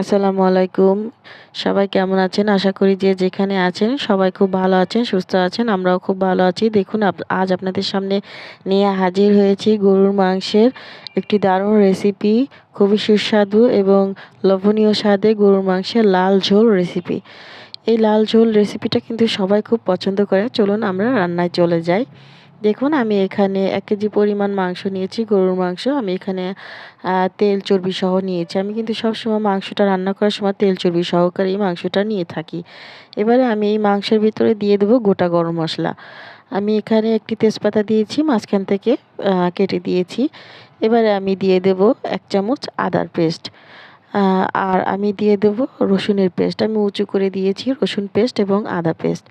আসসালামু আলাইকুম। সবাই কেমন আছেন? আশা করি যে যেখানে আছেন সবাই খুব ভালো আছেন, সুস্থ আছেন। আমরাও খুব ভালো আছি। দেখুন আজ আপনাদের সামনে নিয়ে হাজির হয়েছি গরুর মাংসের একটি দারুণ রেসিপি। খুবই সুস্বাদু এবং লোভনীয় স্বাদে গরুর মাংসের লাল ঝোল রেসিপি। এই লাল ঝোল রেসিপিটা কিন্তু সবাই খুব পছন্দ করে। চলুন আমরা রান্নায় চলে যাই। দেখুন আমি এখানে ১ কেজি পরিমাণ মাংস নিয়েছি, গরুর মাংস। আমি এখানে তেল চর্বি সহ নিয়েছি। আমি কিন্তু সবসময় মাংসটা রান্না করার সময় তেল চর্বি সহকারেই মাংসটা নিয়ে থাকি। এবারে আমি এই মাংসের ভিতরে দিয়ে দেবো গোটা গরম মসলা। আমি এখানে একটি তেজপাতা দিয়েছি, মাঝখান থেকে কেটে দিয়েছি। এবারে আমি দিয়ে দেবো ১ চামচ আদার পেস্ট। আর আমি দিয়ে দেবো রসুনের পেস্ট। আমি উঁচু করে দিয়েছি রসুন পেস্ট এবং আদা পেস্ট।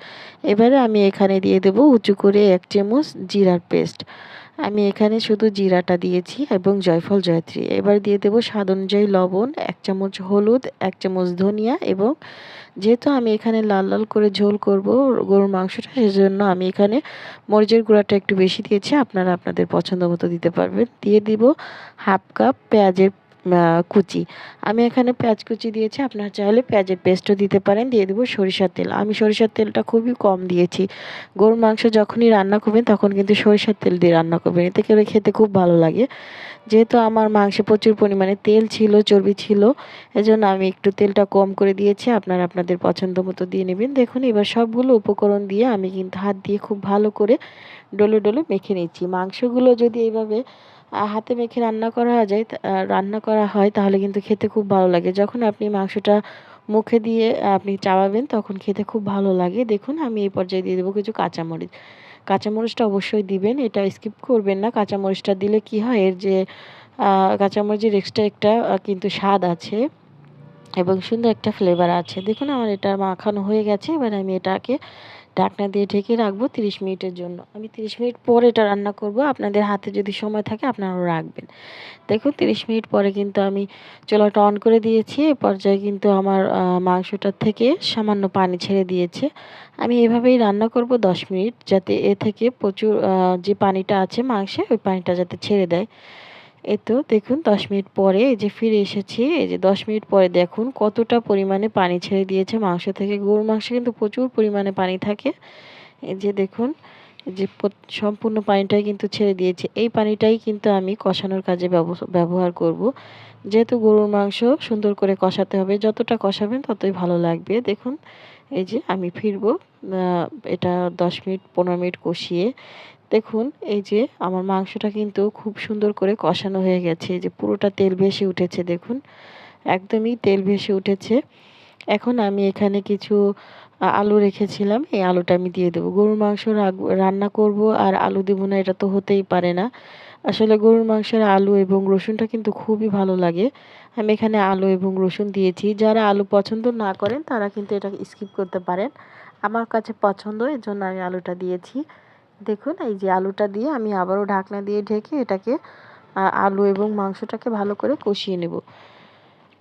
এবারে আমি এখানে দিয়ে দেবো উঁচু করে ১ চামচ জিরার পেস্ট। আমি এখানে শুধু জিরাটা দিয়েছি এবং জয়ফল জয়ত্রী। এবার দিয়ে দেবো স্বাদ অনুযায়ী লবণ, ১ চামচ হলুদ, ১ চামচ ধনিয়া এবং যেহেতু আমি এখানে লাল লাল করে ঝোল করব গরুর মাংসটা, সেজন্য আমি এখানে মরিচের গুঁড়াটা একটু বেশি দিয়েছি। আপনারা আপনাদের পছন্দ মতো দিতে পারবেন। দিয়ে দিব 1/2 কাপ পেঁয়াজের কুচি। আমি এখানে পেঁয়াজ কুচি দিয়েছি, আপনারা চাইলে পেঁয়াজের পেস্টও দিতে পারেন। দিয়ে দেবো সরিষার তেল। আমি সরিষার তেলটা খুবই কম দিয়েছি। গরুর মাংস যখনই রান্না করবেন তখন কিন্তু সরিষার তেল দিয়ে রান্না করবেন, এতে করে খেতে খুব ভালো লাগে। যেহেতু আমার মাংসে প্রচুর পরিমাণে তেল ছিল, চর্বি ছিল, এজন্য আমি একটু তেলটা কম করে দিয়েছি। আপনারা আপনাদের পছন্দ মতো দিয়ে নেবেন। দেখুন এবার সবগুলো উপকরণ দিয়ে আমি কিন্তু হাত দিয়ে খুব ভালো করে ডলে ডলে মেখে নিচ্ছি। মাংসগুলো যদি এইভাবে হাতে মেখে রান্না করা হয় তাহলে কিন্তু খেতে খুব ভালো লাগে। যখন আপনি মাংসটা মুখে দিয়ে আপনি চাবাবেন তখন খেতে খুব ভালো লাগে। দেখুন আমি এই পর্যায়ে দিয়ে দেবো কিছু কাঁচামরিচ। কাঁচামরিচটা অবশ্যই দিবেন, এটা স্কিপ করবেন না। কাঁচামরিচটা দিলে কি হয়, এর যে কাঁচামরিচের এক্সট্রা একটা কিন্তু স্বাদ আছে এবং সুন্দর একটা ফ্লেভার আছে। দেখুন আমার এটা মাখানো হয়ে গেছে। এবার আমি এটাকে ঢাকনা দিয়ে ঢেকে রাখবো 30 মিনিটের জন্য। আমি 30 মিনিট পর এটা রান্না করব। আপনাদের হাতে যদি সময় থাকে আপনারাও রাখবেন। দেখুন 30 মিনিট পরে কিন্তু আমি চুলাটা অন করে দিয়েছি। এ পর্যায়ে কিন্তু আমার মাংসটার থেকে সামান্য পানি ছেড়ে দিয়েছে। আমি এভাবেই রান্না করব 10 মিনিট, যাতে এ থেকে প্রচুর যে পানিটা আছে মাংসে ওই পানিটা যাতে ছেড়ে দেয়। এই তো দেখুন 10 মিনিট পরে এই যে ফিরে এসেছি। এই যে 10 মিনিট পরে দেখুন কতটা পরিমাণে পানি ছেড়ে দিয়েছে মাংস থেকে। গরুর মাংসে কিন্তু প্রচুর পরিমাণে পানি থাকে। এই যে দেখুন, এই যে সম্পূর্ণ পানিটাই কিন্তু ছেড়ে দিয়েছে। এই পানিটাই কিন্তু আমি কষানোর কাজে ব্যবহার করব। যেহেতু গরুর মাংস সুন্দর করে কষাতে হবে, যতটা কষাবেন ততই ভালো লাগবে। দেখুন এই যে আমি ফিরবো এটা 10 মিনিট 15 মিনিট কষিয়ে। দেখুন এই যে আমার মাংসটা কিন্তু খুব সুন্দর করে কষানো হয়ে গেছে। এই যে পুরোটা তেল ভেসে উঠেছে দেখুন। একদমই তেল ভেসে উঠেছে। এখন আমি এখানে কিছু আলু রেখেছিলাম। এই আলুটা আমি দিয়ে দেবো। গরুর মাংস রান্না করব আর আলু দেবো না, এটা তো হতেই পারে না। আসলে গরুর মাংসের আলু এবং রসুনটা কিন্তু খুবই ভালো লাগে। আমি এখানে আলু এবং রসুন দিয়েছি। যারা আলু পছন্দ না করেন তারা কিন্তু এটা স্কিপ করতে পারেন। আমার কাছে পছন্দ, এজন্য আমি আলুটা দিয়েছি। দেখুন এই যে আলুটা দিয়ে আমি আবারও ঢাকনা দিয়ে ঢেকে এটাকে আলু এবং মাংসটাকে ভালো করে কষিয়ে নেব।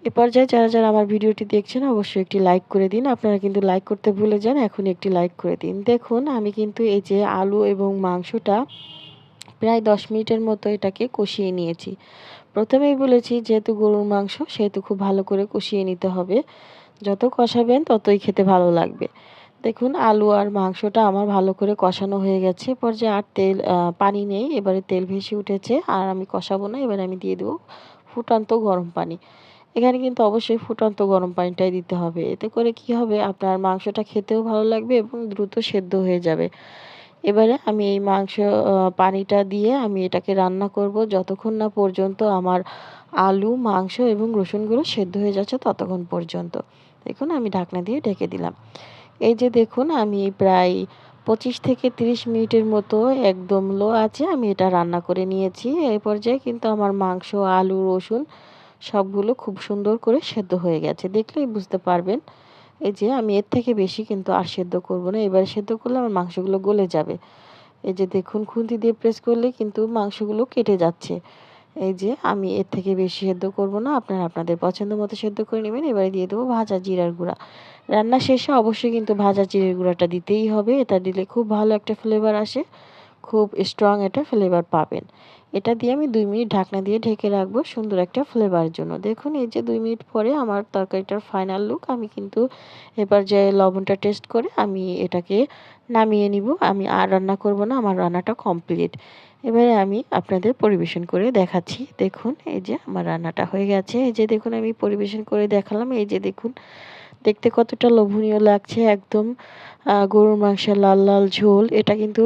এ পর্যায়ে যারা আমার ভিডিওটি দেখছেন অবশ্যই একটি লাইক করে দিন। আপনারা কিন্তু লাইক করতে ভুলে যান, এখনই একটি লাইক করে দিন। দেখুন আমি কিন্তু এই যে আলু এবং মাংসটা প্রায় 10 মিনিটের মতো এটাকে কষিয়ে নিয়েছি। প্রথমেই বলেছি যেহেতু গরুর মাংস সেহেতু খুব ভালো করে কষিয়ে নিতে হবে। যত কষাবেন ততই খেতে ভালো লাগবে। দেখুন আলু আর মাংসটা আমার ভালো করে কষানো হয়ে গেছে। এ পর্যায়ে আর পানি নেই। এবারে তেল ভেসে উঠেছে আর আমি কষাবো না। এবারে আমি দিয়ে দেবো ফুটন্ত গরম পানি। এখানে কিন্তু অবশ্যই ফুটন্ত গরম পানিটাই দিতে হবে। এতে করে কি হবে, আপনার মাংসটা খেতেও ভালো লাগবে এবং দ্রুত সেদ্ধ হয়ে যাবে। এবারে আমি এই পানিটা দিয়ে আমি এটাকে রান্না করব যতক্ষণ না পর্যন্ত আমার আলু, মাংস এবং রসুনগুলো সেদ্ধ হয়ে যাচ্ছে ততক্ষণ পর্যন্ত। দেখুন আমি ঢাকনা দিয়ে ঢেকে দিলাম। এই যে দেখুন আমি প্রায় 25 থেকে 30 মিনিটের মতো একদম লো আঁচে আমি এটা রান্না করে নিয়েছি। এই পর্যায়ে কিন্তু আমার মাংস, আলু, রসুন সবগুলো খুব সুন্দর করে সেদ্ধ হয়ে গেছে। দেখলেই বুঝতে পারবেন। এই যে আমি এর থেকে বেশি কিন্তু আর সেদ্ধ করব না। এবারে সেদ্ধ করলে আমার মাংসগুলো গলে যাবে। এই যে দেখুন খুন্তি দিয়ে প্রেস করলে কিন্তু মাংসগুলো কেটে যাচ্ছে। এই যে আমি এর থেকে বেশি সেদ্ধ করব না। আপনারা আপনাদের পছন্দ মতো সেদ্ধ করে নেবেন। এবারে দিয়ে দেবো ভাজা জিরার গুঁড়া। রান্না শেষে অবশ্যই কিন্তু ভাজা জিরের গুঁড়াটা দিতেই হবে। এটা দিলে খুব ভালো একটা ফ্লেভার আসে। খুব স্ট্রং একটা ফ্লেভার পাবেন। এটা দিয়ে আমি 2 মিনিট ঢাকনা দিয়ে ঢেকে রাখবো সুন্দর একটা ফ্লেভারের জন্য। দেখুন এই যে 2 মিনিট পরে আমার তরকারিটার ফাইনাল লুক। আমি কিন্তু এবার যে লবণটা টেস্ট করে আমি এটাকে নামিয়ে নিব। আমি আর রান্না করব না, আমার রান্নাটা কমপ্লিট। এবারে আমি আপনাদের পরিবেশন করে দেখাচ্ছি। দেখুন এই যে আমার রান্নাটা হয়ে গেছে। এই যে দেখুন আমি পরিবেশন করে দেখালাম। এই যে দেখুন দেখতে কতটা লোভনীয় লাগছে একদম গরুর মাংসের লাল লাল ঝোল। এটা কিন্তু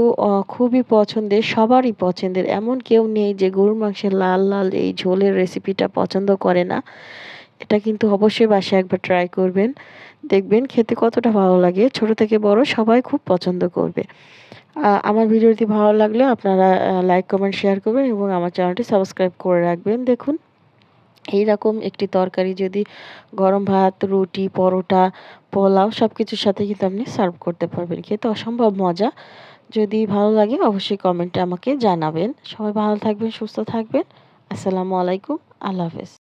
খুবই পছন্দের, সবারই পছন্দের। এমন কেউ নেই যে গরুর মাংসের লাল লাল এই ঝোলের রেসিপিটা পছন্দ করে না। এটা কিন্তু অবশ্যই বাসায় একবার ট্রাই করবেন। দেখবেন খেতে কতটা ভালো লাগে। ছোট থেকে বড় সবাই খুব পছন্দ করবে। আমার ভিডিওটি ভালো লাগলে আপনারা লাইক, কমেন্ট, শেয়ার করবেন এবং আমার চ্যানেলটি সাবস্ক্রাইব করে রাখবেন। দেখুন এইরকম একটি তরকারি যদি গরম ভাত, রুটি, পরোটা, পোলাও সবকিছুর সাথে কিন্তু আপনি সার্ভ করতে পারবেন। খেতে অসম্ভব মজা। যদি ভালো লাগে অবশ্যই কমেন্টে আমাকে জানাবেন। সবাই ভালো থাকবেন, সুস্থ থাকবেন। আসসালামু আলাইকুম। আল্লাহ হাফেজ।